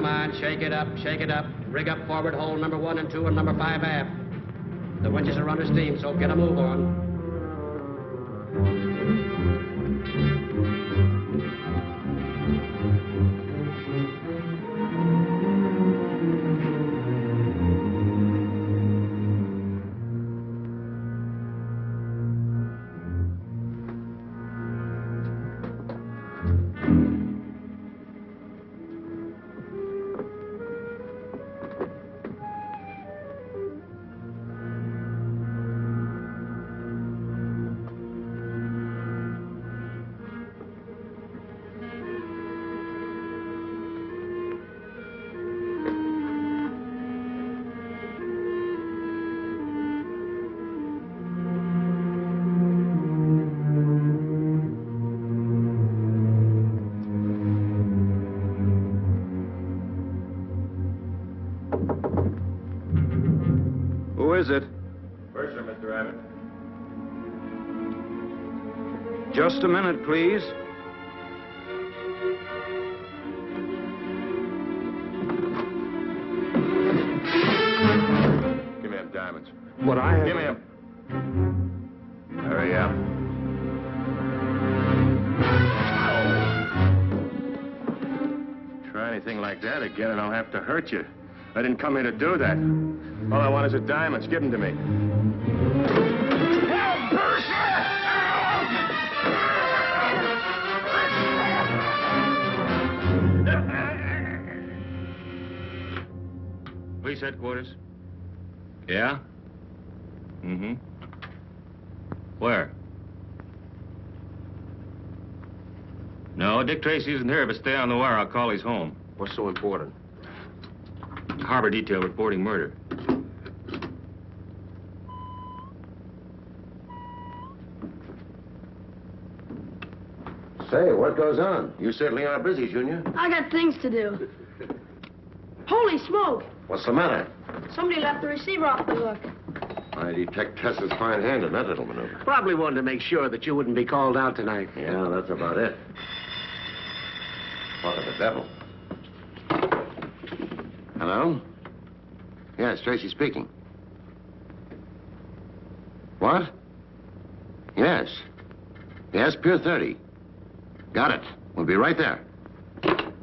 Come on, shake it up, shake it up. Rig up forward, hold number 1 and 2 and number 5 aft. The winches are under steam, so get a move on. Who is it? Purser, Mr. Abbott. Just a minute, please. Give me them diamonds. What I have... Give me them. Hurry up. Try anything like that again and I'll have to hurt you. I didn't come here to do that. All I want is the diamonds. Give them to me. Help, Purser! Police headquarters. Yeah? Mm-hmm. Where? No, Dick Tracy isn't here, but stay on the wire. I'll call his home. What's so important? Harbor detail reporting murder. Say, what goes on? You certainly are busy, Junior. I got things to do. Holy smoke! What's the matter? Somebody left the receiver off the hook. I detect Tessa's fine hand in that little maneuver. Probably wanted to make sure that you wouldn't be called out tonight. Yeah, that's about it. What of the devil? Hello? Yes, Tracy speaking. What? Yes. Yes, Pier 30. Got it. We'll be right there.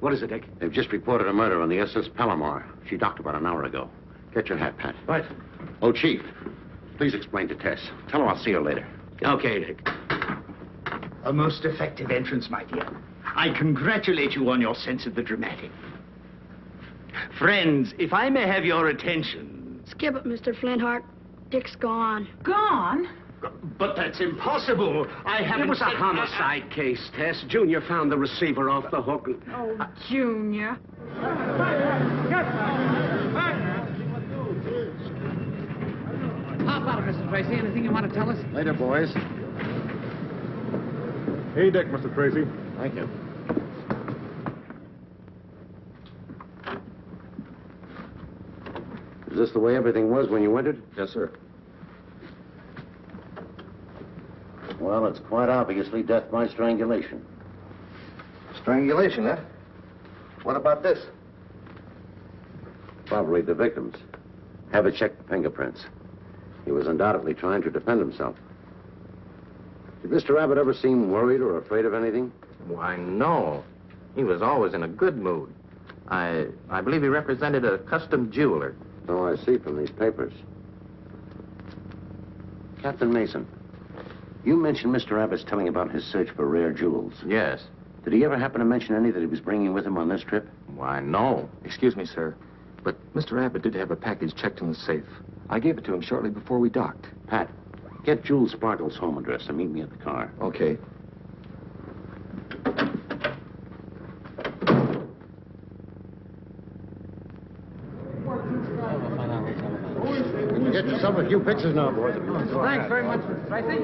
What is it, Dick? They've just reported a murder on the SS Palomar. She docked about an hour ago. Get your hat, Pat. What? Oh, Chief, please explain to Tess. Tell her I'll see her later. Okay, Dick. A most effective entrance, my dear. I congratulate you on your sense of the dramatic. Friends, if I may have your attention... Skip it, Mr. Flintheart. Dick's gone. Gone? But that's impossible. I haven't... It was a homicide case, Tess. Junior found the receiver off the hook. Oh, Junior. How about it, Mr. Tracy? Anything you want to tell us? Later, boys. Hey, Dick, Mr. Tracy. Thank you. Is this the way everything was when you entered? Yes, sir. Well, it's quite obviously death by strangulation. Strangulation, huh? What about this? Probably the victim's. Have it check the fingerprints. He was undoubtedly trying to defend himself. Did Mr. Abbott ever seem worried or afraid of anything? Why, no. He was always in a good mood. I believe he represented a custom jeweler. So I see from these papers. Captain Mason, you mentioned Mr. Abbott's telling about his search for rare jewels. Yes. Did he ever happen to mention any that he was bringing with him on this trip? Why, no. Excuse me, sir, but Mr. Abbott did have a package checked in the safe. I gave it to him shortly before we docked. Pat, get Jules Sparkle's home address and meet me at the car. Okay. You can get yourself a few pictures now, boys. Thanks very much, Mr. Tracy.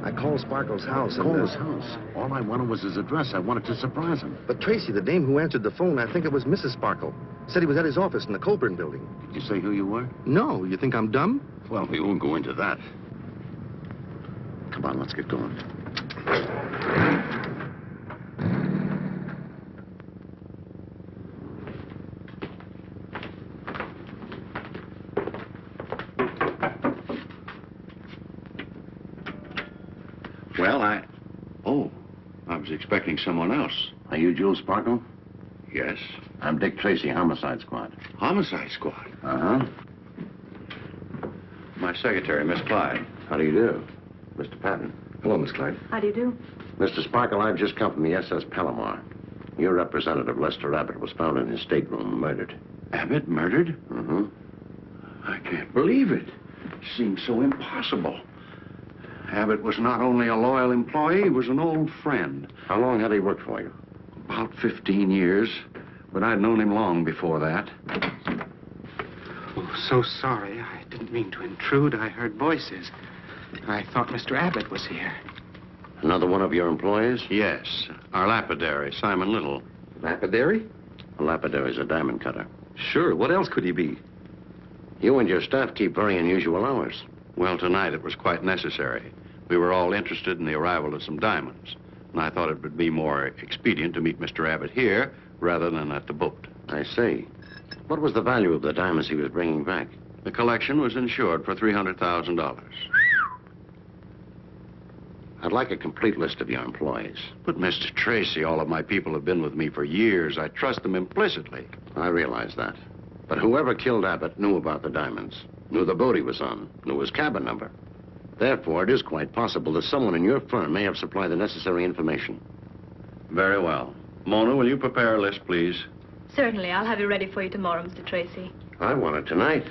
I called Sparkle's house and... Call his house. All I wanted was his address. I wanted to surprise him. But Tracy, the dame who answered the phone, I think it was Mrs. Sparkle, said he was at his office in the Colburn building. Did you say who you were? No, you think I'm dumb? Well, we won't go into that. Come on, let's get going. expecting someone else. Are you Jules Sparkle? Yes. I'm Dick Tracy, Homicide Squad. Homicide Squad. Uh-huh. My secretary, Miss Clyde. How do you do? Mr. Patton. Hello, Miss Clyde. How do you do? Mr. Sparkle, I've just come from the SS Palomar. Your representative, Lester Abbott, was found in his stateroom, murdered. Abbott murdered? Mm-hmm. I can't believe it. Seems so impossible. Abbott was not only a loyal employee, he was an old friend. How long had he worked for you? About 15 years, but I'd known him long before that. Oh, so sorry. I didn't mean to intrude. I heard voices. I thought Mr. Abbott was here. Another one of your employees? Yes, our lapidary, Simon Little. Lapidary? A lapidary's a diamond cutter. Sure. What else could he be? You and your staff keep very unusual hours. Well, tonight it was quite necessary. We were all interested in the arrival of some diamonds, and I thought it would be more expedient to meet Mr. Abbott here rather than at the boat. I see. What was the value of the diamonds he was bringing back? The collection was insured for $300,000. I'd like a complete list of your employees. But, Mr. Tracy, all of my people have been with me for years. I trust them implicitly. I realize that. But whoever killed Abbott knew about the diamonds, knew the boat he was on, knew his cabin number. Therefore, it is quite possible that someone in your firm may have supplied the necessary information. Very well. Mona, will you prepare a list, please? Certainly. I'll have it ready for you tomorrow, Mr. Tracy. I want it tonight.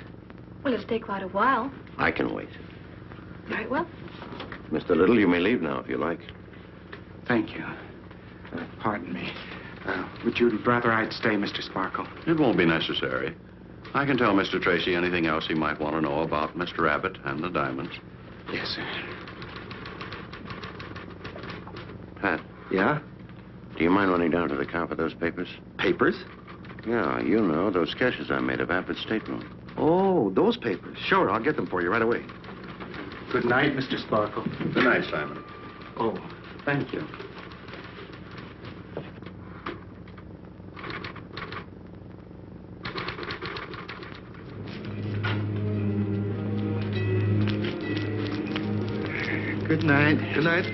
Well, it'll take quite a while. I can wait. Very well. Mr. Little, you may leave now if you like. Thank you. Pardon me. Would you rather I'd stay, Mr. Sparkle? It won't be necessary. I can tell Mr. Tracy anything else he might want to know about Mr. Abbott and the diamonds. Yes, sir. Pat. Yeah? Do you mind running down to the car for those papers? Papers? Yeah, you know, those sketches I made of Abbott's stateroom. Oh, those papers. Sure, I'll get them for you right away. Good night, Mr. Sparkle. Good night, Simon. Oh, thank you. Good night. Good night.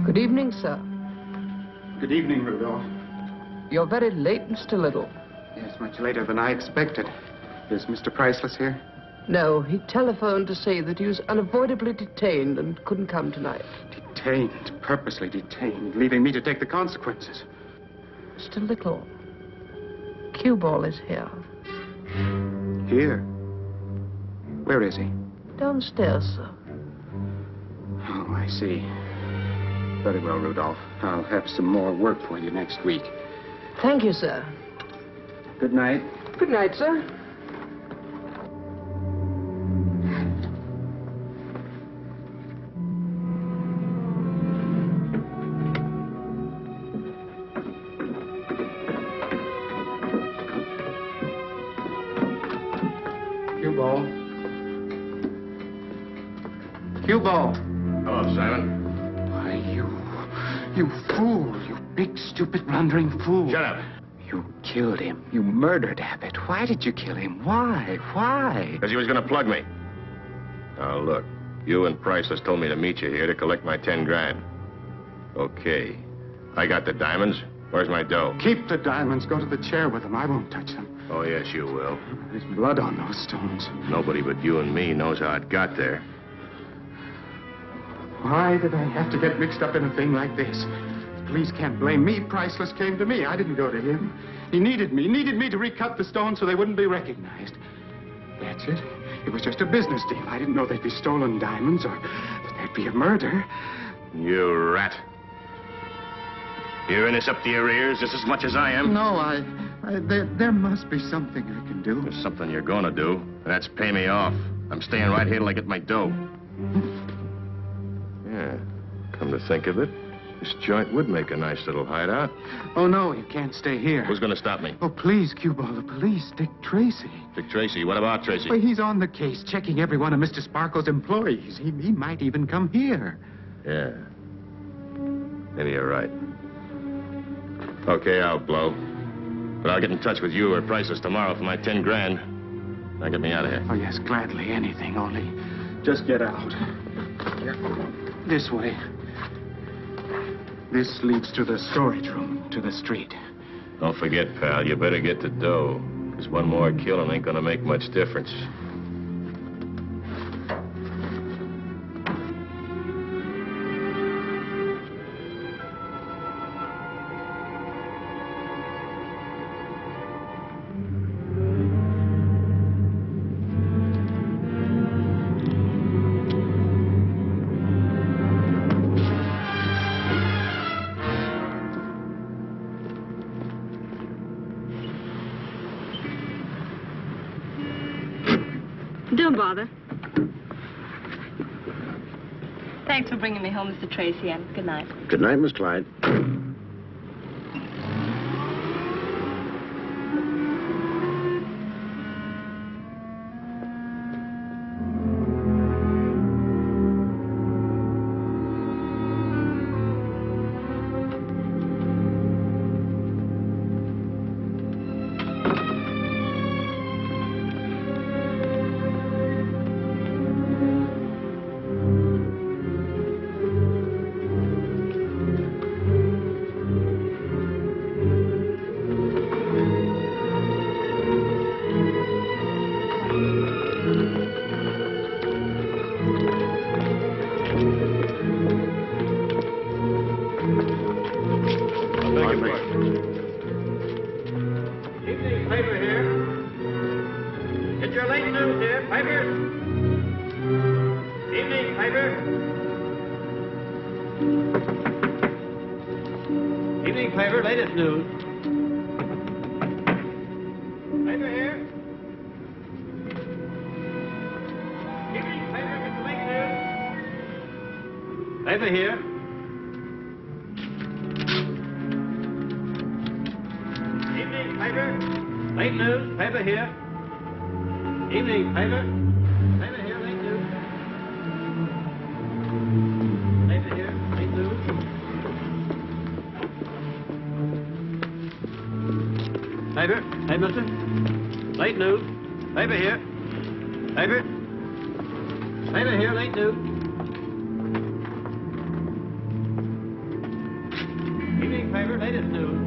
Good evening, sir. Good evening, Rudolph. You're very late, Mr. Little. Yes, much later than I expected. Is Mr. Priceless here? No, he telephoned to say that he was unavoidably detained and couldn't come tonight. Detained, purposely detained, leaving me to take the consequences. Mr. Little, Cueball is here. Here? Where is he? Downstairs, sir. Oh, I see. Very well, Rudolph. I'll have some more work for you next week. Thank you, sir. Good night. Good night, sir. Cueball. Cueball. Hello, Simon. Why, you fool. You big, stupid, blundering fool. Shut up. You killed him. You murdered Abbott. Why did you kill him? Why? Why? Because he was going to plug me. Now, look, you and Priceless told me to meet you here to collect my 10 grand. Okay. I got the diamonds. Where's my dough? Keep the diamonds. Go to the chair with them. I won't touch them. Oh, yes, you will. There's blood on those stones. Nobody but you and me knows how it got there. Why did I have to get mixed up in a thing like this? The police can't blame me. Priceless came to me. I didn't go to him. He needed me to recut the stones so they wouldn't be recognized. That's it. It was just a business deal. I didn't know they'd be stolen diamonds or that there'd be a murder. You rat. You're in this up to your ears just as much as I am. No, there must be something I can do. There's something you're gonna do, and that's pay me off. I'm staying right here till I get my dough. Yeah, come to think of it, this joint would make a nice little hideout. Oh, no, you can't stay here. Who's gonna stop me? Oh, please, Cueball, the police. Dick Tracy. Dick Tracy? What about Tracy? Well, he's on the case, checking every one of Mr. Sparkle's employees. He might even come here. Yeah. Maybe you're right. Okay, I'll blow. But I'll get in touch with you or Priceless tomorrow for my 10 grand. Now get me out of here. Oh, yes, gladly, anything, only just get out. This way. This leads to the storage room, to the street. Don't forget, pal, you better get the dough. Because one more killing ain't gonna make much difference. Don't bother. Thanks for bringing me home, Mr. Tracy, and good night. Good night, Miss Clyde. Evening paper here. Get your late news here, paper. Evening paper. Evening paper, latest news. Paper here. Evening paper, get the late news. Paper here. Paper. Late news. Paper here. Evening paper. Paper here. Late news. Paper here. Late news. Paper. Hey, mister. Late news. Paper here. Paper. Paper here. Late news. Evening paper. Latest news.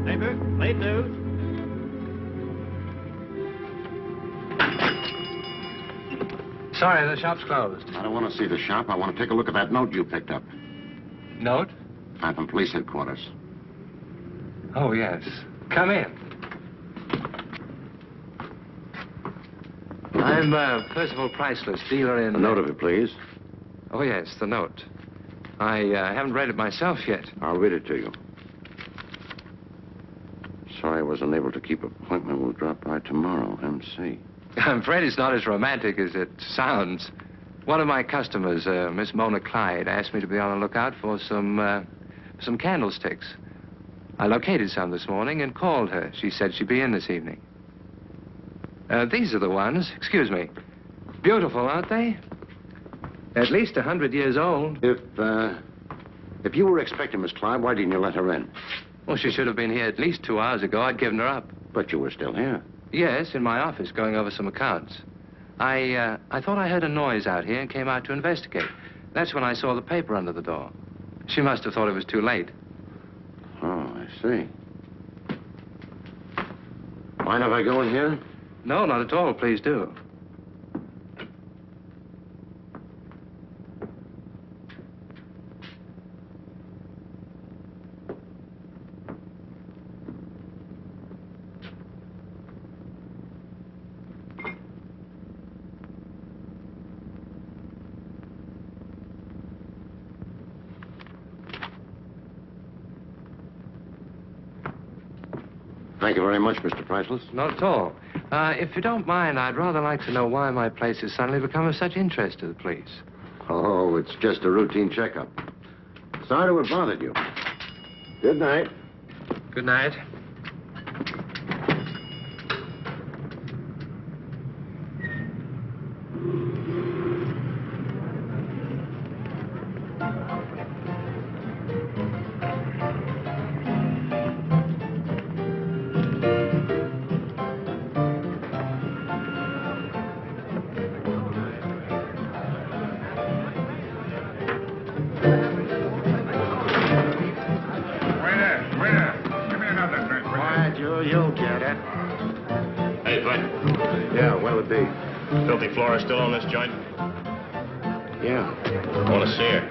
Paper, late news. Sorry, the shop's closed. I don't want to see the shop. I want to take a look at that note you picked up. Note? I'm from police headquarters. Oh, yes. Come in. I'm Percival Priceless, dealer in... A note of it, please. Oh, yes, the note. I haven't read it myself yet. I'll read it to you. Sorry I wasn't able to keep appointment. We'll drop by tomorrow, MC. I'm afraid it's not as romantic as it sounds. One of my customers, Miss Mona Clyde, asked me to be on the lookout for some candlesticks. I located some this morning and called her. She said she'd be in this evening. These are the ones. Excuse me. Beautiful, aren't they? At least 100 years old. If you were expecting Miss Clyde, why didn't you let her in? Well, she should have been here at least 2 hours ago. I'd given her up. But you were still here. Yes, in my office, going over some accounts. I thought I heard a noise out here and came out to investigate. That's when I saw the paper under the door. She must have thought it was too late. Oh, I see. Mind if I go in here? No, not at all. Please do. Thank you very much, Mr. Priceless. Not at all. If you don't mind, I'd rather like to know why my place has suddenly become of such interest to the police. Oh, it's just a routine checkup. Sorry to have bothered you. Good night. Good night. You'll get it. Hey, Bud. Yeah, what'll it be? Filthy Flora still on this joint? Yeah. I want to see her.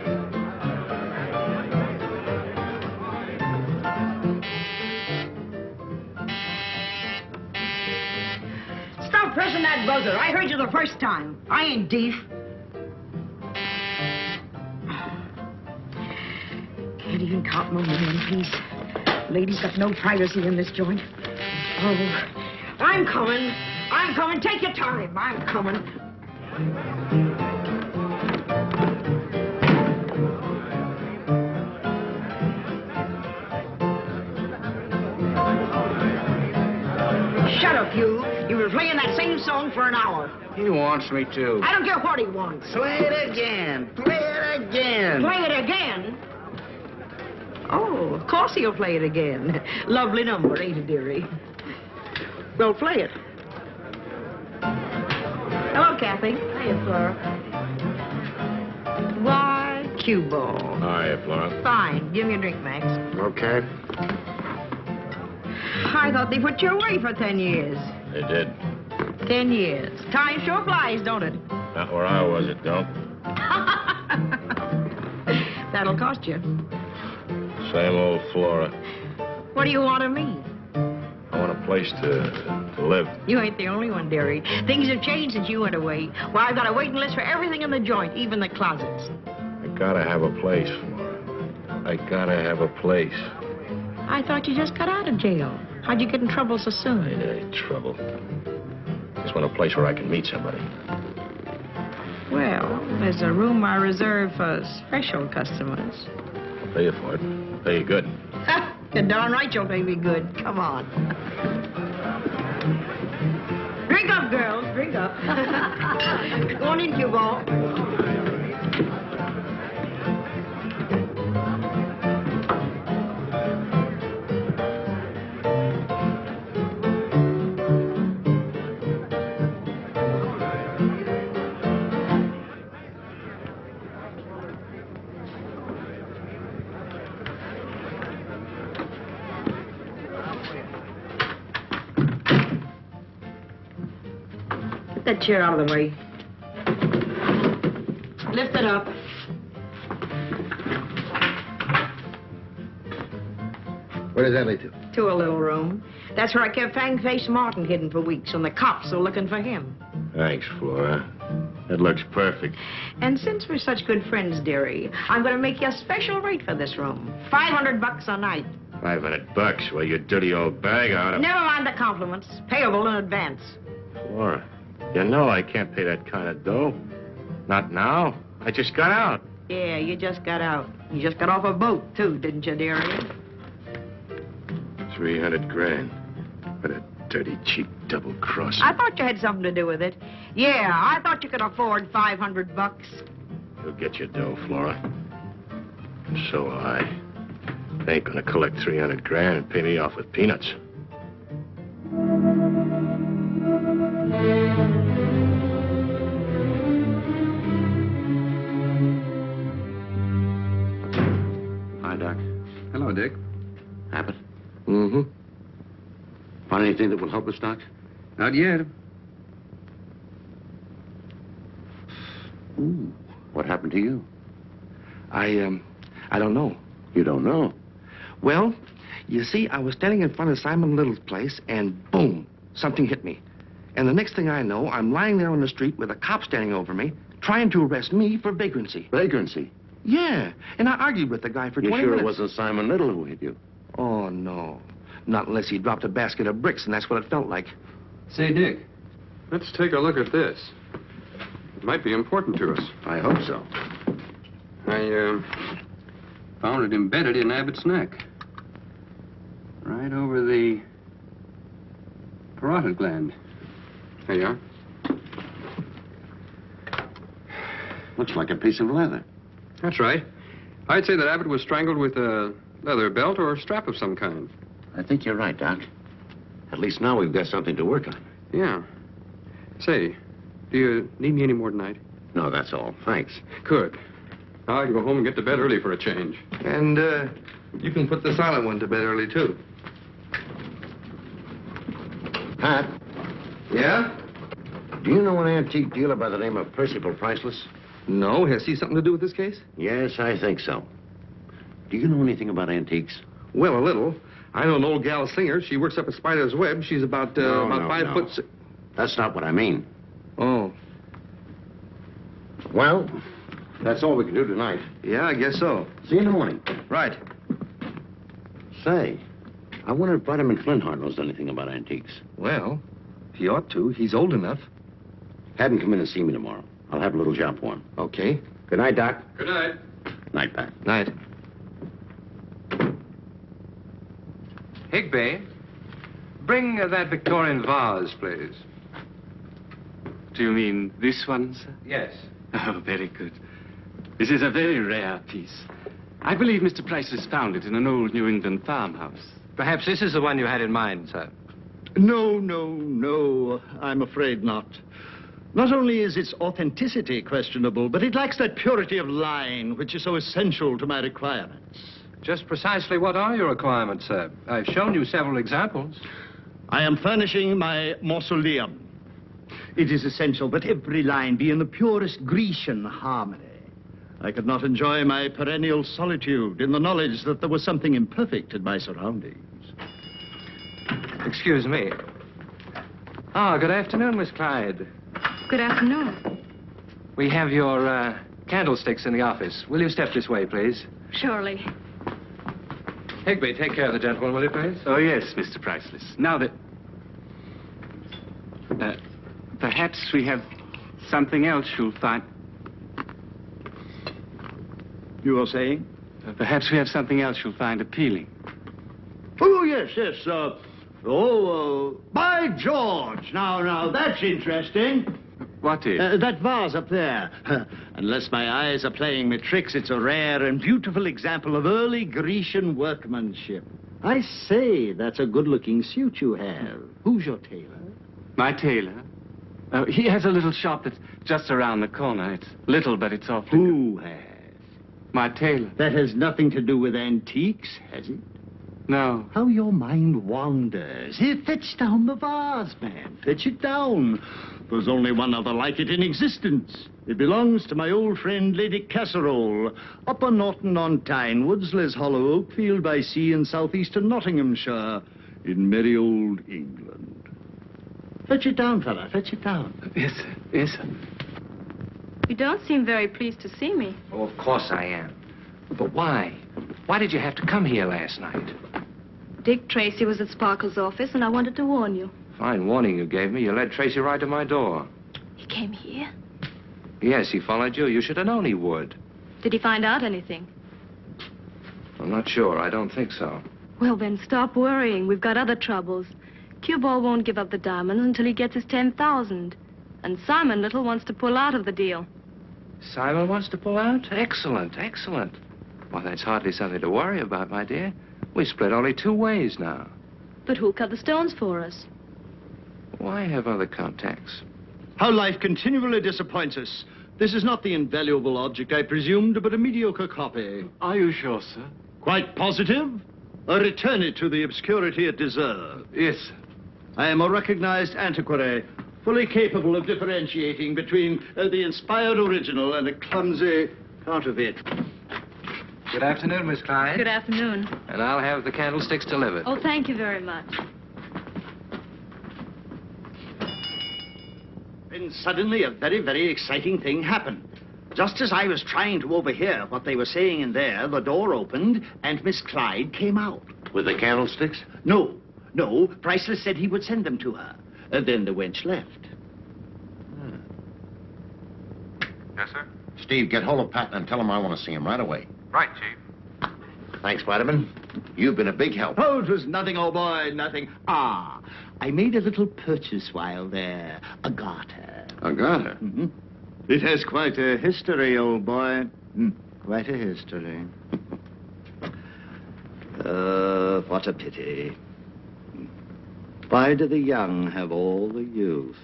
Stop pressing that buzzer. I heard you the first time. I ain't deaf. Can't even count no million, please. Ladies got no privacy in this joint. Oh, I'm coming. I'm coming. Take your time. I'm coming. Shut up, you. You were playing that same song for an hour. He wants me to. I don't care what he wants. Play it again. Play it again. Play it again? Oh, of course he'll play it again. Lovely number, ain't it, dearie? Well, play it. Hello, Kathy. Hiya, Flora. Why, Cueball. Hiya, Flora. Fine. Give me a drink, Max. Okay. I thought they put you away for 10 years. They did. 10 years. Time sure flies, don't it? Not where I was, it don't. That'll cost you. Same old Flora. What do you want of me? I want a place to live. You ain't the only one, dearie. Things have changed since you went away. Well, I've got a waiting list for everything in the joint, even the closets. I gotta have a place, Flora. I gotta have a place. I thought you just got out of jail. How'd you get in trouble so soon? Ain't trouble. Just want a place where I can meet somebody. Well, there's a room I reserve for special customers. I'll pay you for it. Pay you good. You're darn right you'll pay me good. Come on. Drink up, girls. Drink up. Go on in, Cueball. That chair out of the way. Lift it up. Where does that lead to? To a little room. That's where I kept Fang-Faced Martin hidden for weeks when the cops were looking for him. Thanks, Flora. That looks perfect. And since we're such good friends, dearie, I'm going to make you a special rate for this room. $500 a night. $500? Well, you dirty old bag out of... Never mind the compliments. Payable in advance. Flora, you know I can't pay that kind of dough. Not now. I just got out. Yeah, you just got out. You just got off a boat, too, didn't you, dearie? 300 grand. What a dirty, cheap double-crosser. I thought you had something to do with it. Yeah, I thought you could afford $500. You'll get your dough, Flora. And so will I. They ain't gonna collect 300 grand and pay me off with peanuts. Hi, Doc. Hello, Dick. Abbott? Mm-hmm. Find anything that will help us, Doc? Not yet. Ooh, what happened to you? I don't know. You don't know? Well, you see, I was standing in front of Simon Little's place, and boom, something hit me. And the next thing I know, I'm lying there on the street with a cop standing over me, trying to arrest me for vagrancy. Vagrancy? Yeah, and I argued with the guy for 20 You sure minutes. it wasn't Simon Little who hit you? Oh, no. Not unless he dropped a basket of bricks, and that's what it felt like. Say, Dick, let's take a look at this. It might be important to us. I hope so. I found it embedded in Abbott's neck. Right over the parotid gland. There you are. Looks like a piece of leather. That's right. I'd say that Abbott was strangled with a leather belt or strap of some kind. I think you're right, Doc. At least now we've got something to work on. Yeah. Say, do you need me any more tonight? No, that's all. Thanks. Good. Now I can go home and get to bed early for a change. And, you can put the silent one to bed early, too. Pat? Yeah? Do you know an antique dealer by the name of Percival Priceless? No. Has he something to do with this case? Yes, I think so. Do you know anything about antiques? Well, a little. I know an old gal singer. She works up at Spider's Web. She's about 5 foot... That's not what I mean. Oh. Well, that's all we can do tonight. Yeah, I guess so. See you in the morning. Right. Say, I wonder if Vitamin Flintheart knows anything about antiques. Well, he ought to. He's old enough. Have him come in and see me tomorrow. I'll have a little job for him. Okay. Good night, Doc. Good night. Night, Pat. Night. Higby, bring that Victorian vase, please. Do you mean this one, sir? Yes. Oh, very good. This is a very rare piece. I believe Mr. Priceless found it in an old New England farmhouse. Perhaps this is the one you had in mind, sir. No, I'm afraid not. Not only is its authenticity questionable, but it lacks that purity of line which is so essential to my requirements. Just precisely what are your requirements, sir? I've shown you several examples. I am furnishing my mausoleum. It is essential that every line be in the purest Grecian harmony. I could not enjoy my perennial solitude in the knowledge that there was something imperfect in my surroundings. Excuse me. Ah, good afternoon, Miss Clyde. Good afternoon. We have your candlesticks in the office. Will you step this way, please? Surely. Higby, take care of the gentleman, will you, please? Oh, yes, Mr. Priceless. Now that... perhaps we have something else you'll find... You were saying? Perhaps we have something else you'll find appealing. Oh, yes. By George! Now, that's interesting. What is? That vase up there. Unless my eyes are playing me tricks, it's a rare and beautiful example of early Grecian workmanship. I say, that's a good-looking suit you have. Who's your tailor? My tailor? He has a little shop that's just around the corner. It's little, but it's awfully Who has? My tailor. That has nothing to do with antiques, has it? No. How your mind wanders. Here, fetch down the vase, man. Fetch it down. There's only one other like it in existence. It belongs to my old friend, Lady Casserole, Upper Norton-on-Tyne, Woodsley's Hollow, Oakfield by Sea in southeastern Nottinghamshire, in merry old England. Fetch it down, fella. Fetch it down. Yes, sir. Yes, sir. You don't seem very pleased to see me. Oh, of course I am. But why? Why did you have to come here last night? Dick Tracy was at Sparkle's office, and I wanted to warn you. Fine warning you gave me. You led Tracy right to my door. He came here? Yes, he followed you. You should have known he would. Did he find out anything? I'm not sure. I don't think so. Well, then, stop worrying. We've got other troubles. Cueball won't give up the diamonds until he gets his 10,000. And Simon Little wants to pull out of the deal. Simon wants to pull out? Excellent, excellent. Well, that's hardly something to worry about, my dear. We split only 2 ways now. But who'll cut the stones for us? Why have other contacts? How life continually disappoints us. This is not the invaluable object I presumed, but a mediocre copy. Are you sure, sir? Quite positive. I return it to the obscurity it deserves. Yes, sir. I am a recognized antiquary, fully capable of differentiating between the inspired original and a clumsy counterfeit. Good afternoon, Miss Clyde. Good afternoon. And I'll have the candlesticks delivered. Oh, thank you very much. Then suddenly a very, very exciting thing happened. Just as I was trying to overhear what they were saying in there, the door opened and Miss Clyde came out. With the candlesticks? No. Priceless said he would send them to her. Then the wench left. Yes, sir? Steve, get hold of Patton and tell him I want to see him right away. Right, Chief. Thanks, Spiderman. You've been a big help. Oh, it was nothing, old boy, nothing. Ah, I made a little purchase while there. A garter. A garter? Mm-hmm. It has quite a history, old boy. Quite a history. What a pity. Why do the young have all the youth?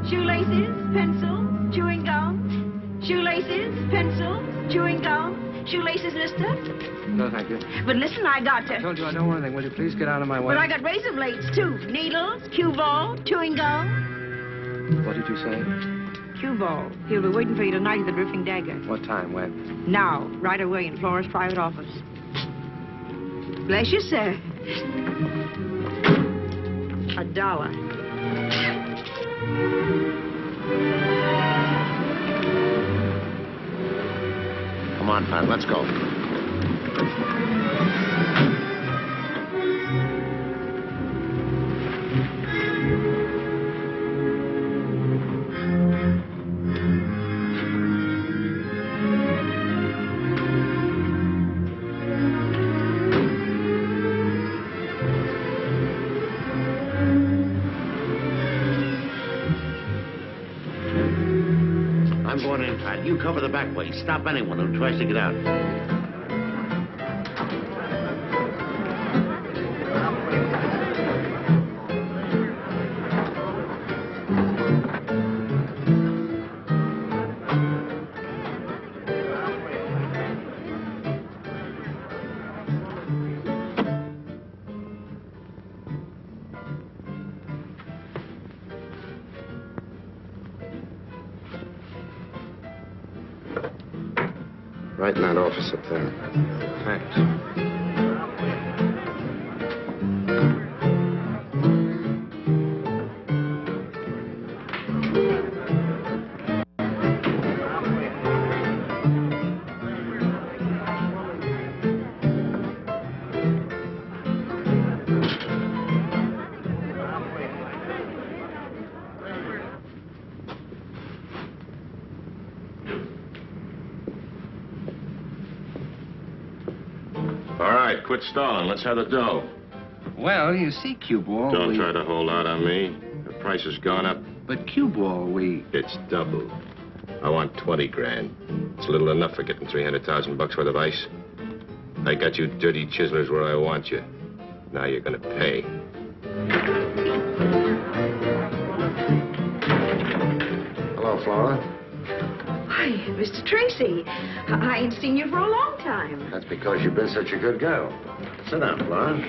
Shoelaces, pencils, chewing gum. Shoelaces, pencils, chewing gum. Shoelaces, mister. No, thank you. But listen, I got to... I told you I don't want anything. Will you please get out of my way? But I got razor blades, too. Needles, cue ball, chewing gum. What did you say? Cue ball. He'll be waiting for you tonight at the Drifting Dagger. What time? When? Now, right away in Flora's private office. Bless you, sir. $1. Come on, Pat, let's go. I'm going in, Pat. You cover the back way. Stop anyone who tries to get out. Right in that office up there. Thanks. All right, quit stalling. Let's have the dough. Well, you see, Cueball, Don't try to hold out on me. The price has gone up. But Cueball, It's doubled. I want 20 grand. It's little enough for getting 300,000 bucks worth of ice. I got you dirty chiselers where I want you. Now you're gonna pay. Hello, Flora. Why, Mr. Tracy, I ain't seen you for a long time. That's because you've been such a good girl. Sit down, Flora.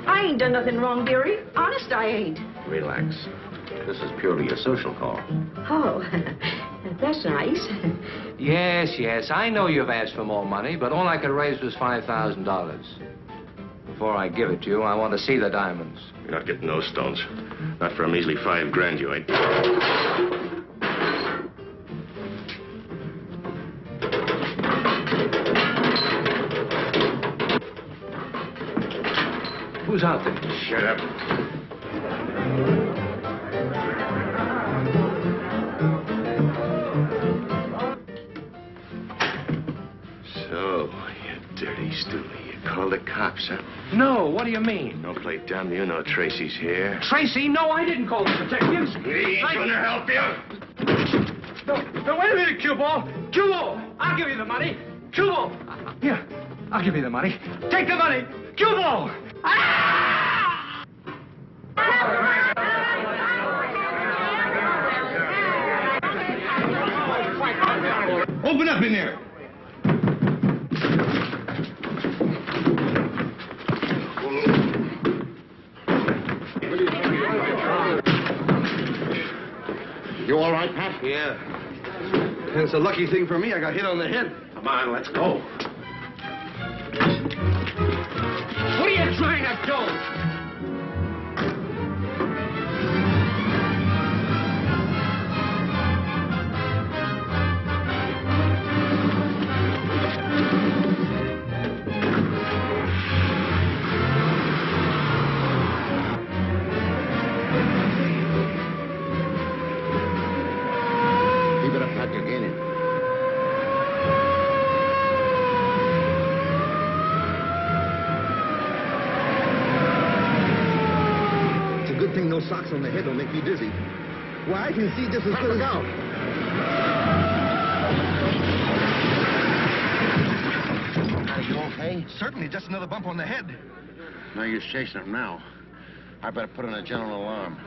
I ain't done nothing wrong, dearie. Honest, I ain't. Relax. This is purely a social call. Oh, that's nice. Yes, I know you've asked for more money, but all I could raise was $5,000. Before I give it to you, I want to see the diamonds. You're not getting those stones. Not for a measly 5 grand, you ain't. Who's out there? Shut up. So, you dirty stoolie. You called the cops, huh? No, what do you mean? Don't play dumb. You know Tracy's here. Tracy, no, I didn't call the detectives. He ain't gonna help you. No, wait a minute, Cueball. Cueball, I'll give you the money. Cueball. Here, I'll give you the money. Take the money. Cueball. Open up in there. You all right, Pat? Yeah. And it's a lucky thing for me I got hit on the head. Come on, let's go. What are you trying to do? Good thing no socks on the head don't make me dizzy. Why, I can see just as good as out. Are you okay? Certainly, just another bump on the head. No use chasing him now. I better put in a general alarm.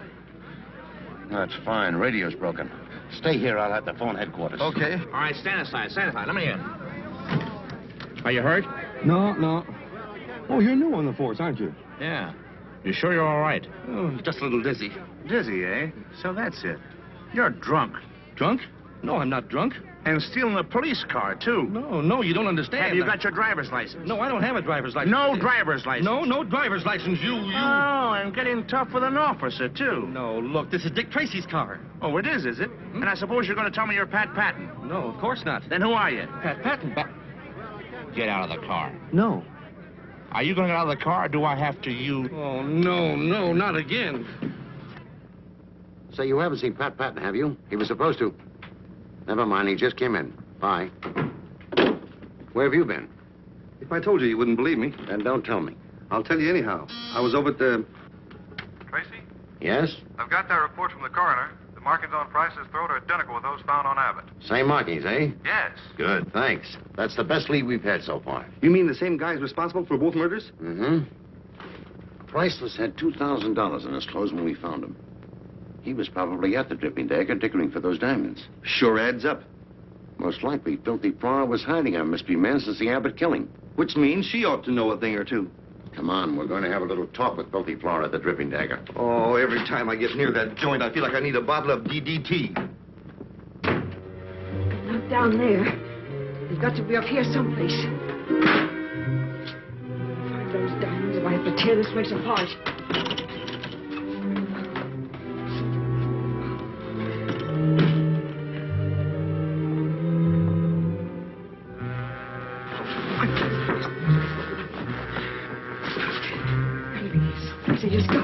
That's fine. Radio's broken. Stay here. I'll have to phone headquarters. Okay. All right, stand aside. Let me in. Are you hurt? No. Oh, you're new on the force, aren't you? Yeah. You sure you're all right? Oh, just a little dizzy. Dizzy, eh? So that's it. You're drunk. Drunk? No, I'm not drunk. And stealing a police car, too. No, you don't understand. Have you got your driver's license? No, I don't have a driver's license. No driver's license? No driver's license. You... Oh, and getting tough with an officer, too. No, look, this is Dick Tracy's car. Oh, it is it? And I suppose you're going to tell me you're Pat Patton. No, of course not. Then who are you? Pat Patton. Get out of the car. No. Are you going to get out of the car, or do I have to use... Oh, no, not again. Say, you haven't seen Pat Patton, have you? He was supposed to. Never mind, he just came in. Bye. Where have you been? If I told you, you wouldn't believe me. Then don't tell me. I'll tell you anyhow. I was over at the... Tracy? Yes? I've got that report from the coroner. The markings on Price's throat are identical with those found on Abbott. Same markings, eh? Yes. Good, thanks. That's the best lead we've had so far. You mean the same guy's responsible for both murders? Mm-hmm. Priceless had $2,000 in his clothes when we found him. He was probably at the Dripping Dagger diggering for those diamonds. Sure adds up. Most likely, Filthy Flora was hiding our mystery man since the Abbott killing. Which means she ought to know a thing or two. Come on, we're going to have a little talk with Filthy Flora at the Dripping Dagger. Oh, every time I get near that joint, I feel like I need a bottle of DDT. Not down there. They've got to be up here someplace. Find those diamonds if I have to tear this place apart. Just go.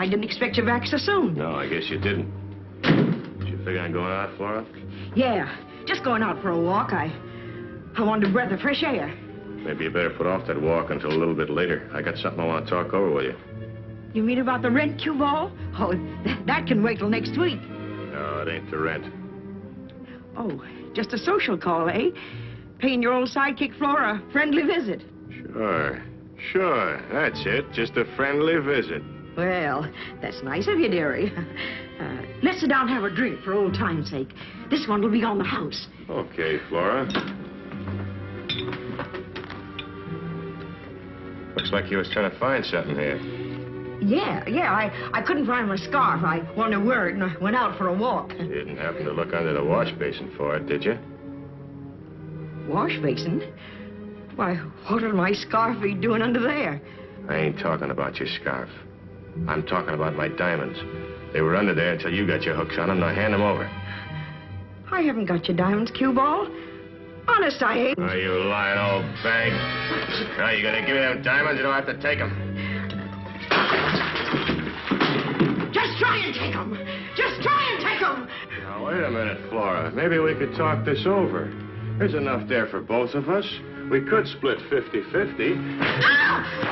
I didn't expect you back so soon. No, I guess you didn't. Did you figure on going out, Flora? Yeah, just going out for a walk. I wanted a breath of fresh air. Maybe you better put off that walk until a little bit later. I got something I want to talk over with you. You mean about the rent, Cueball? Oh, that can wait till next week. No, it ain't the rent. Oh, just a social call, eh? Paying your old sidekick Flora a friendly visit. Sure, that's it. Just a friendly visit. Well, that's nice of you, dearie. Let's sit down and have a drink for old time's sake. This one will be on the house. Okay, Flora. Looks like you was trying to find something here. Yeah. I couldn't find my scarf. I wanted to wear it and I went out for a walk. You didn't happen to look under the wash basin for it, did you? Wash basin? Why, what would my scarf be doing under there? I ain't talking about your scarf. I'm talking about my diamonds. They were under there until you got your hooks on them. Now hand them over. I haven't got your diamonds, Cueball. Honest, I ain't. Oh, you lying old bag. Now, you gonna give me them diamonds? You don't have to take them. Just try and take them. Just try and take them. Now, wait a minute, Flora. Maybe we could talk this over. There's enough there for both of us. We could split 50-50.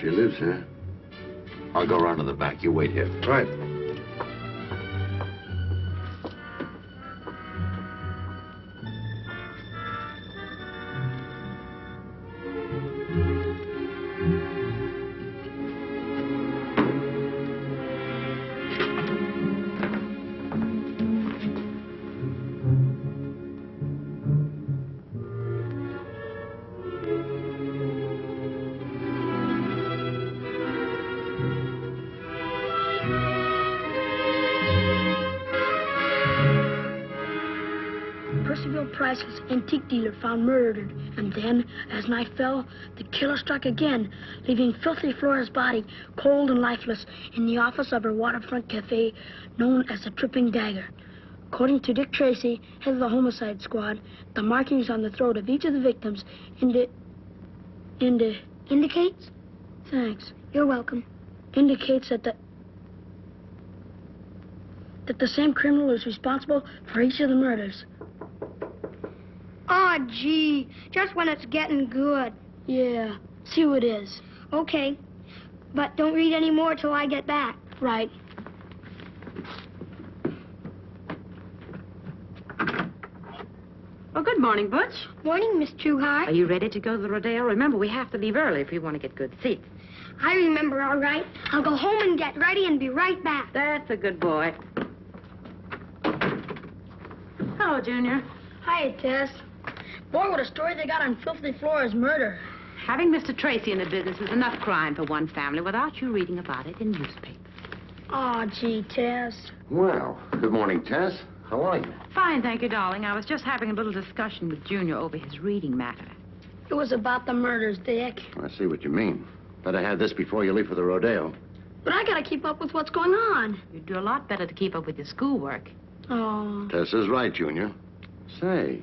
She lives here. I'll go around to the back. You wait here. Right. Priceless antique dealer found murdered, and then, as night fell, the killer struck again, leaving filthy Flora's body cold and lifeless in the office of her waterfront cafe known as the Tripping Dagger. According to Dick Tracy, head of the homicide squad, the markings on the throat of each of the victims indicates? Thanks. You're welcome. Indicates that the same criminal is responsible for each of the murders. Oh, gee, just when it's getting good. Yeah, see who it is. Okay, but don't read any more till I get back. Right. Oh, good morning, Butch. Morning, Miss Trueheart. Are you ready to go to the rodeo? Remember, we have to leave early if we want to get good seats. I remember, all right. I'll go home and get ready and be right back. That's a good boy. Hello, Junior. Hi, Tess. Boy, what a story they got on Filthy Flora's murder. Having Mr. Tracy in the business is enough crime for one family without you reading about it in newspapers. Oh, gee, Tess. Well, good morning, Tess. How are you? Fine, thank you, darling. I was just having a little discussion with Junior over his reading matter. It was about the murders, Dick. I see what you mean. Better have this before you leave for the rodeo. But I gotta keep up with what's going on. You'd do a lot better to keep up with your schoolwork. Oh. Tess is right, Junior. Say,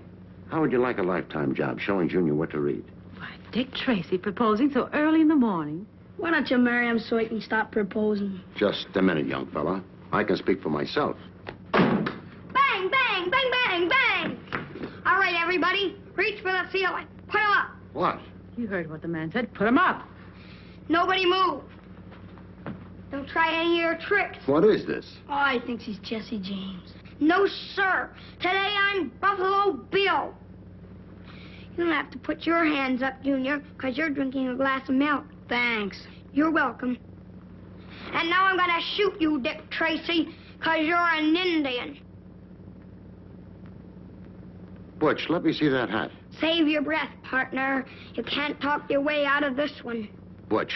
how would you like a lifetime job showing Junior what to read? Why, Dick Tracy proposing so early in the morning. Why don't you marry him so he can stop proposing? Just a minute, young fella. I can speak for myself. Bang, bang, bang, bang, bang. All right, everybody, reach for the ceiling. Put him up. What? You heard what the man said. Put him up. Nobody move. Don't try any of your tricks. What is this? Oh, he thinks he's Jesse James. No, sir. Today I'm Buffalo Bill. You don't have to put your hands up, Junior, because you're drinking a glass of milk. Thanks. You're welcome. And now I'm going to shoot you, Dick Tracy, because you're an Indian. Butch, let me see that hat. Save your breath, partner. You can't talk your way out of this one. Butch.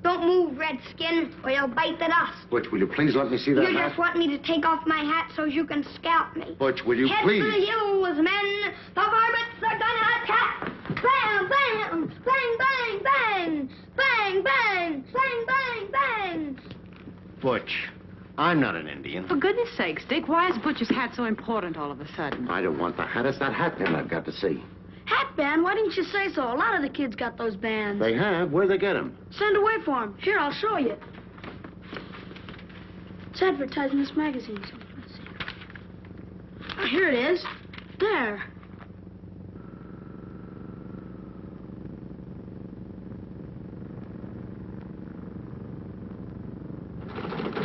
Don't move, Redskin, or you'll bite the dust. Butch, will you please let me see that You hat? just want me to take off my hat so you can scalp me. Butch, will you Head please? for the hills, men. The varmints are gonna attack. Bam, bam, bang, bang, bang. Bang, bang, bang, bang, bang. Butch, I'm not an Indian. For goodness sakes, Dick, why is Butch's hat so important all of a sudden? I don't want the hat. It's that hat pin I've got to see. Hat band? Why didn't you say so? A lot of the kids got those bands. They have? Where'd they get them? Send away for them. Here, I'll show you. It's advertised in this magazine. So let's see. Oh, here it is. There.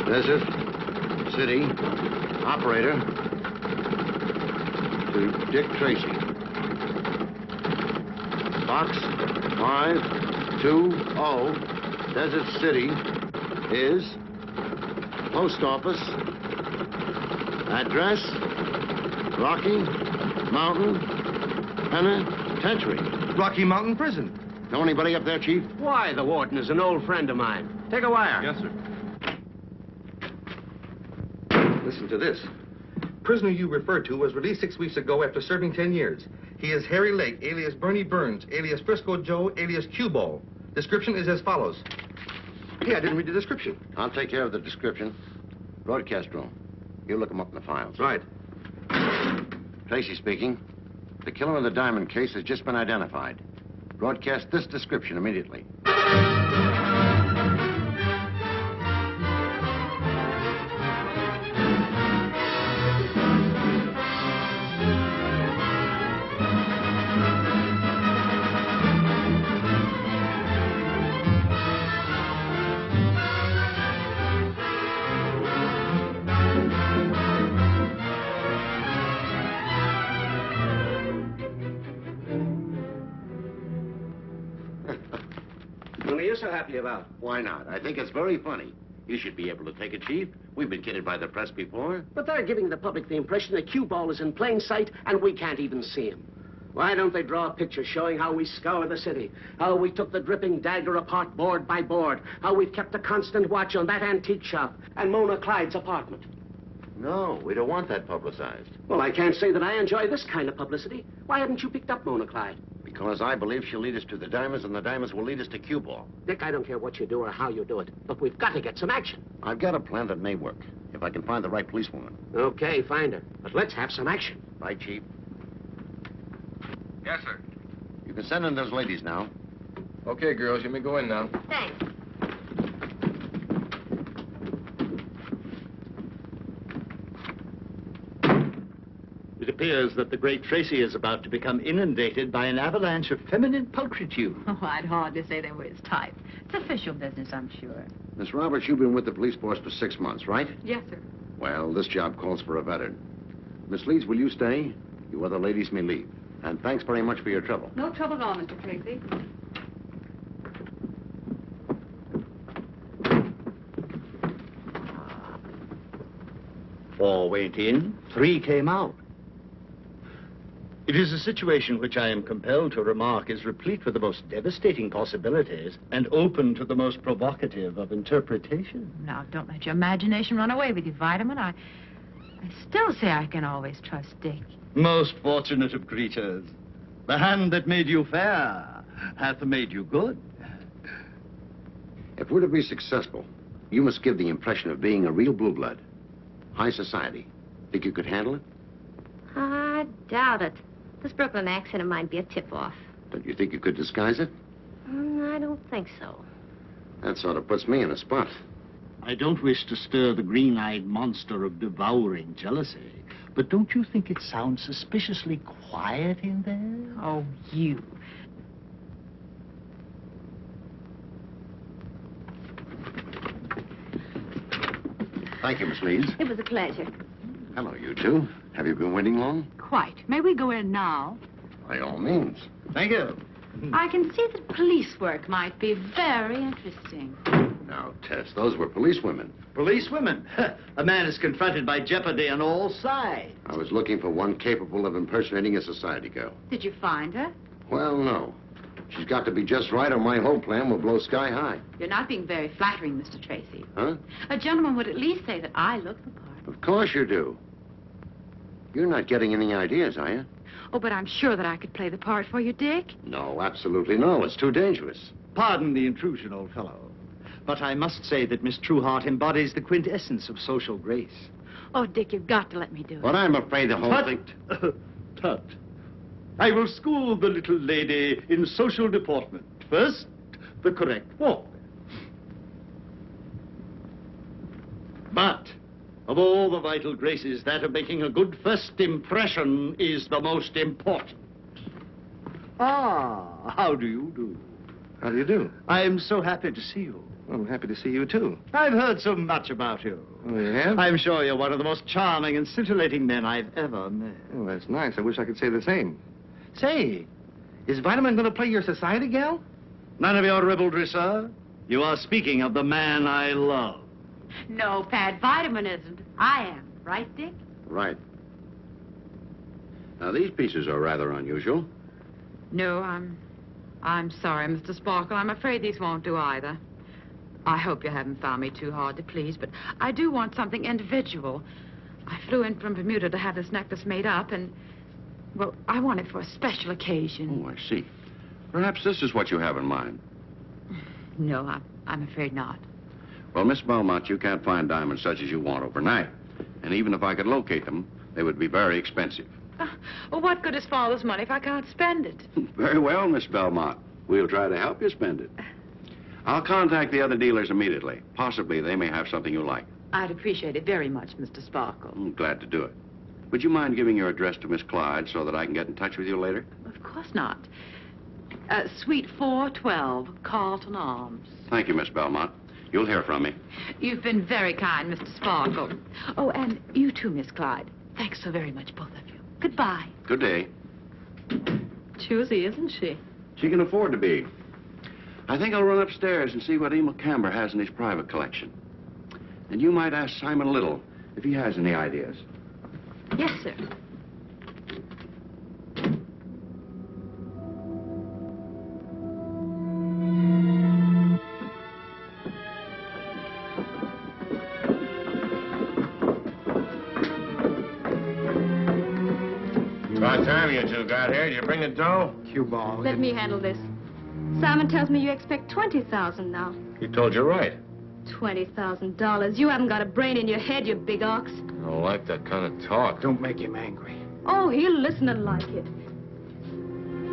Desert, City, Operator, to Dick Tracy. Box 520, Desert City, is Post Office. Address, Rocky Mountain Penitentiary. Rocky Mountain Prison. Know anybody up there, Chief? Why, the warden is an old friend of mine. Take a wire. Yes, sir. Listen to this. prisoner you referred to was released 6 weeks ago after serving 10 years. He is Harry Lake, alias Bernie Burns, alias Frisco Joe, alias Cueball. Description is as follows. Hey, I didn't read the description. I'll take care of the description. Broadcast room. You look them up in the files. Right. Tracy speaking. The killer in the diamond case has just been identified. Broadcast this description immediately. What are you so happy about? Why not? I think it's very funny. You should be able to take it, Chief. We've been kidded by the press before. But they're giving the public the impression that Cueball is in plain sight and we can't even see him. Why don't they draw a picture showing how we scour the city, how we took the dripping dagger apart board by board, how we've kept a constant watch on that antique shop and Mona Clyde's apartment? No, we don't want that publicized. Well, I can't say that I enjoy this kind of publicity. Why haven't you picked up Mona Clyde? Because I believe she'll lead us to the diamonds, and the diamonds will lead us to Cueball. Dick, I don't care what you do or how you do it, but we've got to get some action. I've got a plan that may work, if I can find the right policewoman. Okay, find her. But let's have some action. Right, Chief? Yes, sir. You can send in those ladies now. Okay, girls, you may go in now. Thanks. It appears that the great Tracy is about to become inundated by an avalanche of feminine pulchritude. Oh, I'd hardly say they were his type. It's official business, I'm sure. Miss Roberts, you've been with the police force for 6 months, right? Yes, sir. Well, this job calls for a veteran. Miss Leeds, will you stay? You other ladies may leave. And thanks very much for your trouble. No trouble at all, Mr. Tracy. Four went in, 3 came out. It is a situation which I am compelled to remark is replete with the most devastating possibilities and open to the most provocative of interpretation. Now, don't let your imagination run away with you, Vitamin. I still say I can always trust Dick. Most fortunate of creatures. The hand that made you fair hath made you good. If we're to be successful, you must give the impression of being a real blue blood. High society. Think you could handle it? I doubt it. This Brooklyn accent of mine be a tip-off. Don't you think you could disguise it? I don't think so. That sort of puts me in a spot. I don't wish to stir the green-eyed monster of devouring jealousy, but don't you think it sounds suspiciously quiet in there? Oh, you. Thank you, Miss Leeds. It was a pleasure. Hello, you two. Have you been waiting long? Quite. May we go in now? By all means. Thank you. I can see that police work might be very interesting. Now, Tess, those were policewomen. Policewomen? A man is confronted by jeopardy on all sides. I was looking for one capable of impersonating a society girl. Did you find her? Well, no. She's got to be just right or my whole plan will blow sky high. You're not being very flattering, Mr. Tracy. Huh? A gentleman would at least say that I look the part. Of course you do. You're not getting any ideas, are you? Oh, but I'm sure that I could play the part for you, Dick. No, absolutely no. It's too dangerous. Pardon the intrusion, old fellow. But I must say that Miss Trueheart embodies the quintessence of social grace. Oh, Dick, you've got to let me do it. But I'm afraid the whole thing... Tut. I will school the little lady in social deportment. First, the correct walk. But, of all the vital graces, that of making a good first impression is the most important. Ah, how do you do? How do you do? I am so happy to see you. Well, I'm happy to see you, too. I've heard so much about you. Oh, you have? I'm sure you're one of the most charming and scintillating men I've ever met. Oh, that's nice. I wish I could say the same. Say, is Vitamin going to play your society gal? None of your ribaldry, sir. You are speaking of the man I love. No, Pat, Vitamin isn't. I am. Right, Dick? Right. Now, these pieces are rather unusual. No, I'm sorry, Mr. Sparkle. I'm afraid these won't do either. I hope you haven't found me too hard to please, but I do want something individual. I flew in from Bermuda to have this necklace made up, and, well, I want it for a special occasion. Oh, I see. Perhaps this is what you have in mind. No, I'm afraid not. Well, Miss Belmont, you can't find diamonds such as you want overnight. And even if I could locate them, they would be very expensive. Well, what good is father's money if I can't spend it? Very well, Miss Belmont. We'll try to help you spend it. I'll contact the other dealers immediately. Possibly they may have something you like. I'd appreciate it very much, Mr. Sparkle. I'm glad to do it. Would you mind giving your address to Miss Clyde so that I can get in touch with you later? Of course not. Suite 412, Carlton Arms. Thank you, Miss Belmont. You'll hear from me. You've been very kind, Mr. Sparkle. Oh, and you too, Miss Clyde. Thanks so very much, both of you. Goodbye. Good day. Choosy, isn't she? She can afford to be. I think I'll run upstairs and see what Emil Camber has in his private collection. And you might ask Simon Little if he has any ideas. Yes, sir. About time you two got here. Did you bring the dough? Cueball. Let me handle this. Simon tells me you expect $20,000 now. He told you right. $20,000. You haven't got a brain in your head, you big ox. I don't like that kind of talk. Don't make him angry. Oh, he'll listen and like it.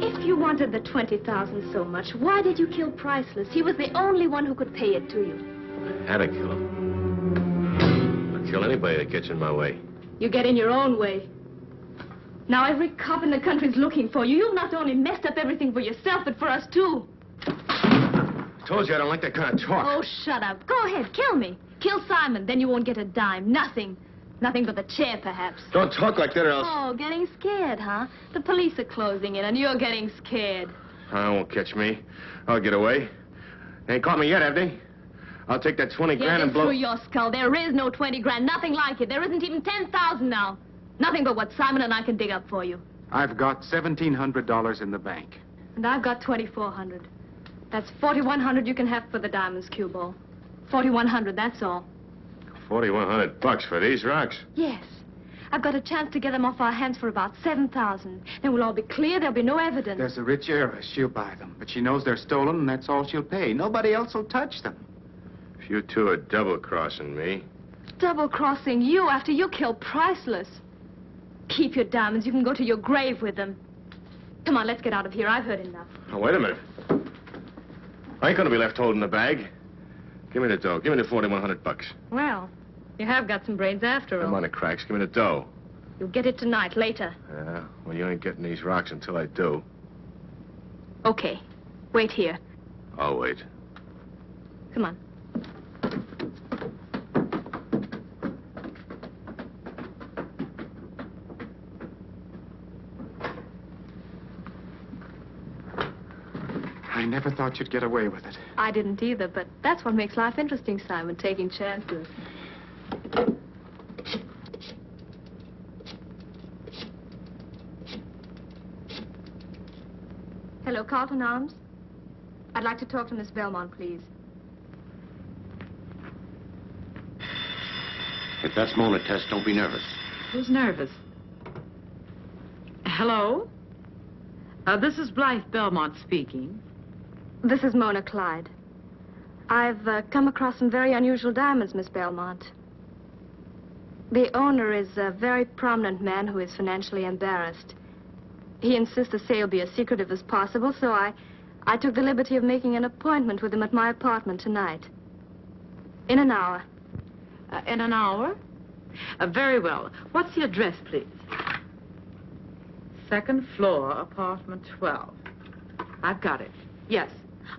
If you wanted the $20,000 so much, why did you kill Priceless? He was the only one who could pay it to you. I had to kill him. I'll kill anybody that gets in my way. You get in your own way. Now every cop in the country's looking for you. You've not only messed up everything for yourself, but for us, too. I told you I don't like that kind of talk. Oh, shut up. Go ahead, kill me. Kill Simon, then you won't get a dime. Nothing. Nothing but the chair, perhaps. Don't talk like that or else... Oh, getting scared, huh? The police are closing in, and you're getting scared. Won't catch me. I'll get away. They ain't caught me yet, have they? I'll take that 20 grand and blow... through your skull. There is no 20 grand. Nothing like it. There isn't even 10,000 now. Nothing but what Simon and I can dig up for you. I've got $1,700 in the bank. And I've got $2,400. That's $4,100 you can have for the diamonds, Cueball. $4,100, that's all. $4,100 for these rocks? Yes. I've got a chance to get them off our hands for about $7,000. Then we'll all be clear. There'll be no evidence. There's a rich heiress. She'll buy them. But she knows they're stolen, and that's all she'll pay. Nobody else will touch them. If you two are double-crossing me... Double-crossing you after you killed Priceless. Keep your diamonds. You can go to your grave with them. Come on, let's get out of here. I've heard enough. Oh, wait a minute. I ain't gonna be left holding the bag. Give me the dough. Give me the $4,100. Well, you have got some brains after all. I'm on the cracks. Give me the dough. You'll get it tonight, later. Yeah, well, you ain't getting these rocks until I do. Okay. Wait here. I'll wait. Come on. I never thought you'd get away with it. I didn't either, but that's what makes life interesting, Simon, taking chances. Hello, Carlton Arms. I'd like to talk to Miss Belmont, please. If that's Mona, Tess, don't be nervous. Who's nervous? Hello? This is Blythe Belmont speaking. This is Mona Clyde. I've come across some very unusual diamonds, Miss Belmont. The owner is a very prominent man who is financially embarrassed. He insists the sale be as secretive as possible, so I took the liberty of making an appointment with him at my apartment tonight. In an hour. In an hour? Very well. What's the address, please? 2nd floor, apartment 12. I've got it. Yes.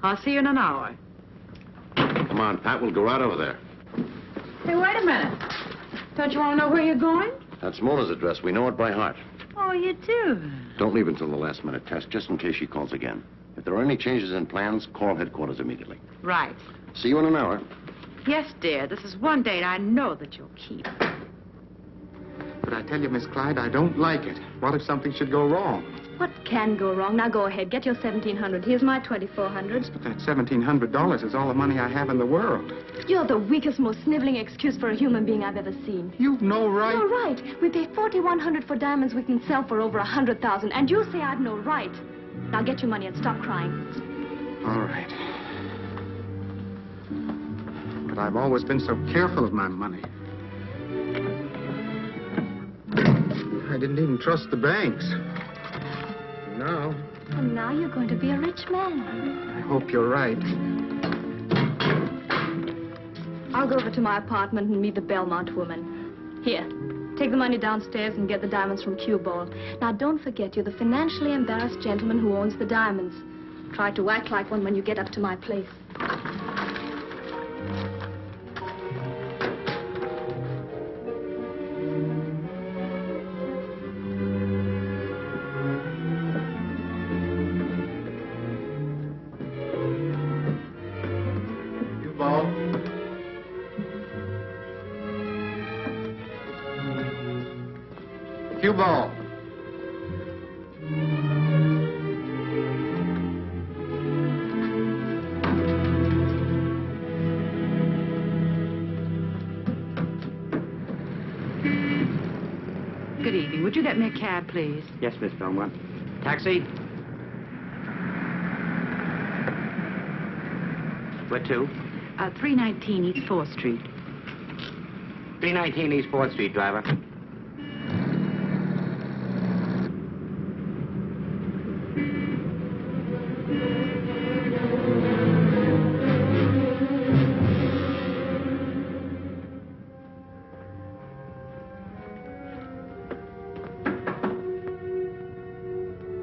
I'll see you in an hour. Come on, Pat, we'll go right over there. Hey, wait a minute. Don't you want to know where you're going? That's Mona's address. We know it by heart. Oh, you do? Don't leave until the last minute, Tess, just in case she calls again. If there are any changes in plans, call headquarters immediately. Right. See you in an hour. Yes, dear. This is one date I know that you'll keep. But I tell you, Miss Clyde, I don't like it. What if something should go wrong? What can go wrong? Now go ahead, get your $1,700. Here's my $2,400. But that $1,700 is all the money I have in the world. You're the weakest, most sniveling excuse for a human being I've ever seen. You've no right. You're right. We pay $4,100 for diamonds we can sell for over $100,000, and you say I've no right. Now get your money and stop crying. All right. But I've always been so careful of my money. I didn't even trust the banks. No. And now you're going to be a rich man. I hope you're right. I'll go over to my apartment and meet the Belmont woman. Here, take the money downstairs and get the diamonds from Cueball. Now, don't forget, you're the financially embarrassed gentleman who owns the diamonds. Try to act like one when you get up to my place. Cueball. Good evening. Would you get me a cab, please? Yes, Miss Belmont. Taxi? Where to? 319 East 4th Street. 319 East 4th Street, driver.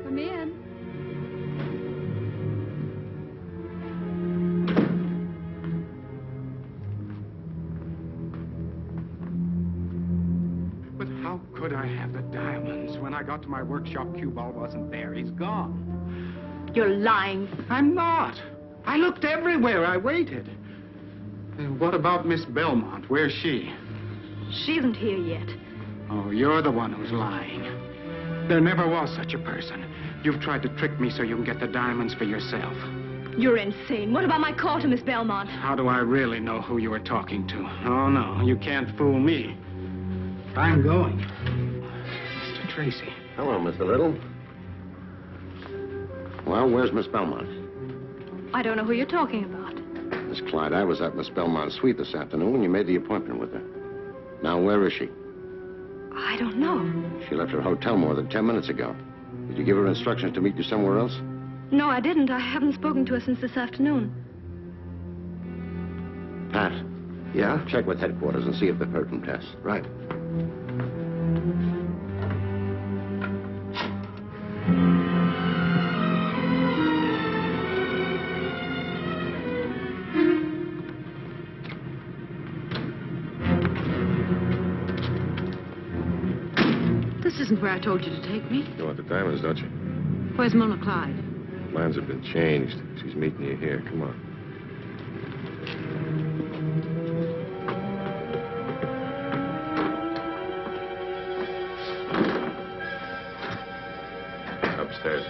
Come in. But how could I have the diamonds? When I got to my workshop, Cueball wasn't there. He's gone. You're lying. I'm not. I looked everywhere. I waited. And what about Miss Belmont? Where's she? She isn't here yet. Oh, you're the one who's lying. There never was such a person. You've tried to trick me so you can get the diamonds for yourself. You're insane. What about my call to Miss Belmont? How do I really know who you were talking to? Oh, no, you can't fool me. I'm going. Mr. Tracy. Hello, Mr. Little. Well, where's Miss Belmont? I don't know who you're talking about. Miss Clyde, I was at Miss Belmont's suite this afternoon when you made the appointment with her. Now, where is she? I don't know. She left her hotel more than 10 minutes ago. Did you give her instructions to meet you somewhere else? No, I didn't. I haven't spoken to her since this afternoon. Pat. Yeah? Check with headquarters and see if they've heard from Tess. Right. This isn't where I told you to take me. You want the diamonds, don't you? Where's Mona Clyde? Plans have been changed. She's meeting you here. Come on. Upstairs.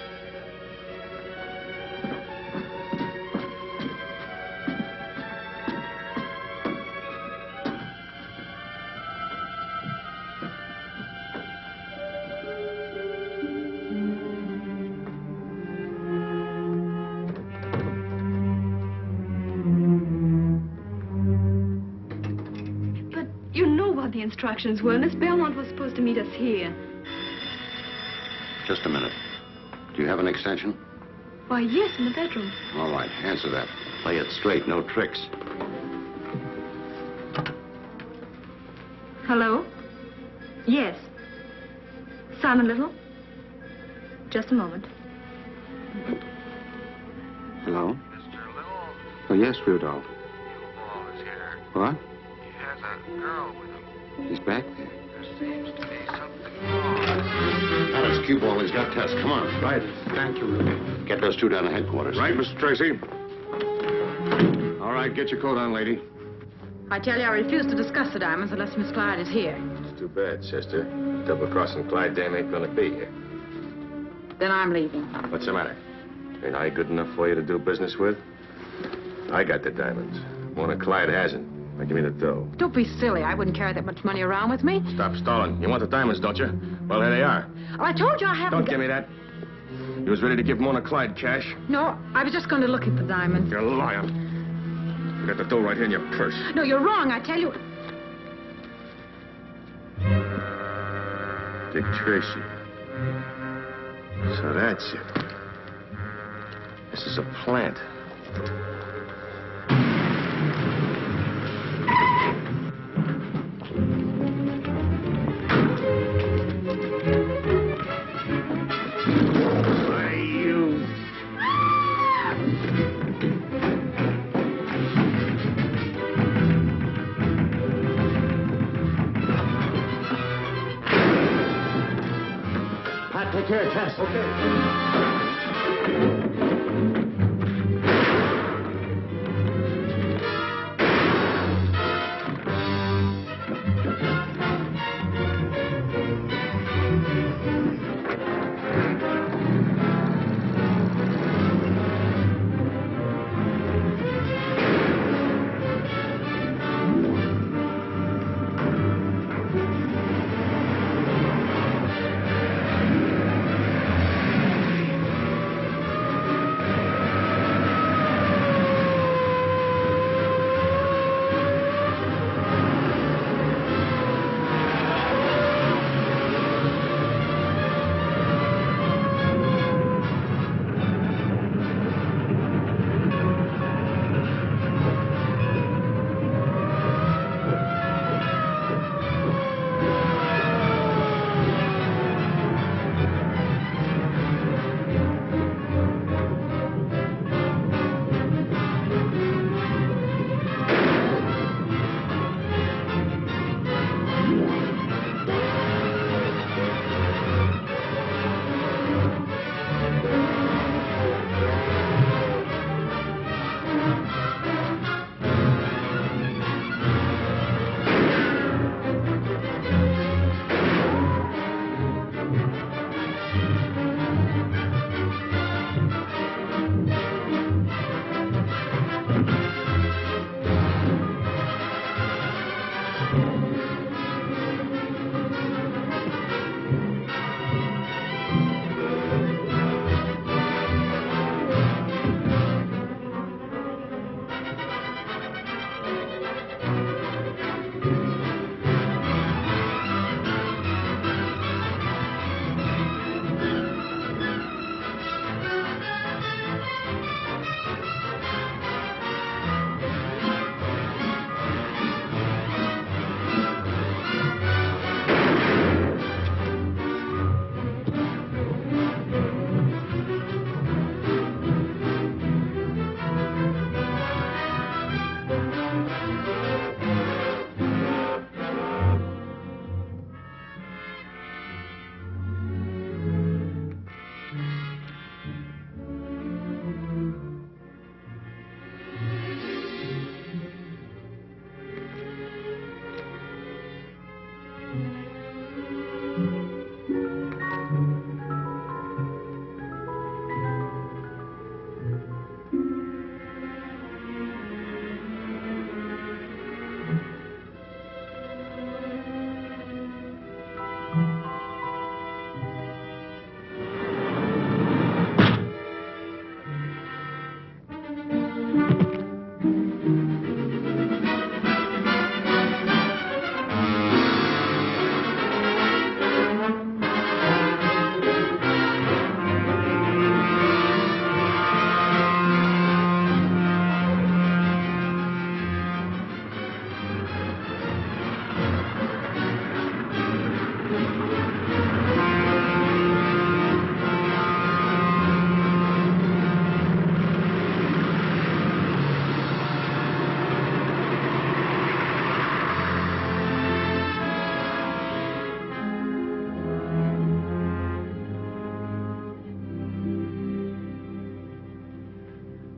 The instructions were Miss Belmont was supposed to meet us here. Just a minute. Do you have an extension? Why, yes, in the bedroom. All right, answer that. Play it straight, no tricks. Hello? Yes. Simon Little? Just a moment. Hello? Mr. Little? Oh, yes, Rudolph. Cueball is here. What? He has a girl with him. He's back there. There seems to be something wrong. That is Cueball. He's got Tess. Come on. Right. Thank you, Rudolph. Get those two down to headquarters. Right, Mr. Tracy. All right, get your coat on, lady. I tell you, I refuse to discuss the diamonds unless Miss Clyde is here. It's too bad, sister. Double-crossing Clyde dame ain't gonna be here. Then I'm leaving. What's the matter? Ain't I good enough for you to do business with? I got the diamonds. Mona Clyde hasn't. Now give me the dough. Don't be silly. I wouldn't carry that much money around with me. Stop stalling. You want the diamonds, don't you? Well, here they are. Oh, I told you I haven't... Don't give me that. You was ready to give Mona Clyde cash? No, I was just going to look at the diamonds. You're lying. You got the dough right here in your purse. No, you're wrong, I tell you. Dick Tracy. So that's it. This is a plant. Pat, take care, Tess. Okay.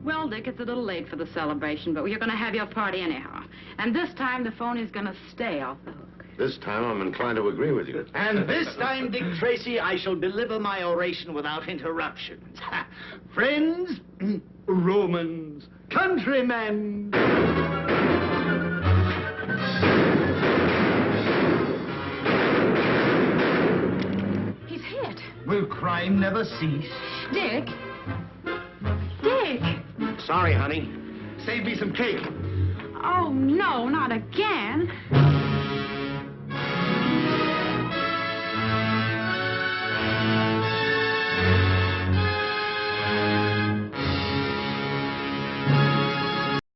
Well, Dick, it's a little late for the celebration, but you're going to have your party anyhow. And this time, the phone is going to stay off the hook. This time I'm inclined to agree with you. And this time, Dick Tracy, I shall deliver my oration without interruptions. Friends, Romans, countrymen. He's hit. Will crime never cease? Dick? Dick! Sorry, honey. Save me some cake. Oh, no, not again.